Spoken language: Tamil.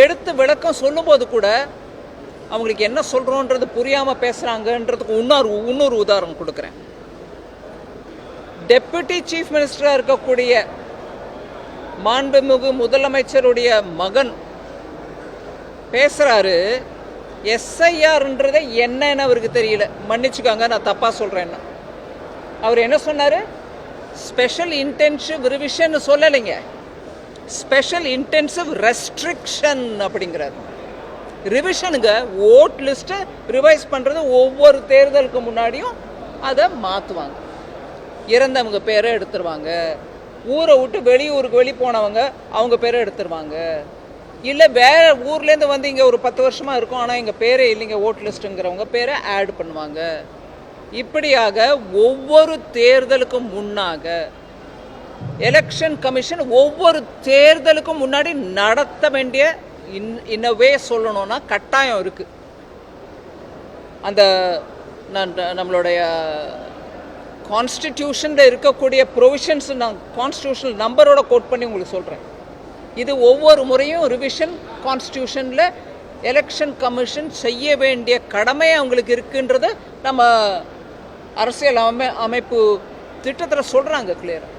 எடுத்து விளக்கம் சொல்லும்போது கூட அவங்களுக்கு என்ன சொல்கிறோன்றது புரியாமல் பேசுகிறாங்கன்றதுக்கு இன்னொரு உதாரணம் கொடுக்குறேன். டெப்யூட்டி சீஃப் மினிஸ்டராக இருக்கக்கூடிய மாண்புமிகு முதலமைச்சருடைய மகன் பேசுகிறாரு, எஸ்ஐஆர்ன்றதை என்னன்னு அவருக்கு தெரியல. மன்னிச்சுக்காங்க, நான் தப்பாக சொல்கிறேன்னா. அவர் என்ன சொன்னார்? ஸ்பெஷல் இன்டென்சிவ் ரிவிஷன் சொல்லலைங்க, ஸ்பெஷல் இன்டென்சிவ் ரெஸ்ட்ரிக்ஷன் அப்படிங்கிறார். ரிவிஷனுங்க, ஓட் லிஸ்ட்டை ரிவைஸ் பண்ணுறது ஒவ்வொரு தேர்தலுக்கு முன்னாடியும் அதை மாற்றுவாங்க. இறந்தவங்க பேரை எடுத்துருவாங்க, ஊரை விட்டு வெளியூருக்கு போனவங்க அவங்க பேரை எடுத்துருவாங்க, இல்லை வேற ஊர்லேருந்து வந்து இங்கே ஒரு 10 வருஷமாக இருக்கும் ஆனால் எங்கள் பேரே இல்லைங்க ஓட் லிஸ்ட்டுங்கிறவங்க பேரை ஆட் பண்ணுவாங்க. இப்படியாக ஒவ்வொரு தேர்தலுக்கும் முன்னாக எலெக்ஷன் கமிஷன் ஒவ்வொரு தேர்தலுக்கும் முன்னாடி நடத்த வேண்டிய இன்னவே சொல்லணும்னா கட்டாயம் இருக்குது. அந்த நம்மளுடைய கான்ஸ்டிடியூஷனில் இருக்கக்கூடிய ப்ரொவிஷன்ஸ் நான் கான்ஸ்டிடியூஷனல் நம்பரோட கோட் பண்ணி உங்களுக்கு சொல்கிறேன். இது ஒவ்வொரு முறையும் ரிவிஷன் கான்ஸ்டிடியூஷனில் எலெக்ஷன் கமிஷன் செய்ய வேண்டிய கடமை அவங்களுக்கு இருக்குன்றது நம்ம அரசியல் அமைப்பு திட்டத்தில் சொல்கிறாங்க கிளியராக.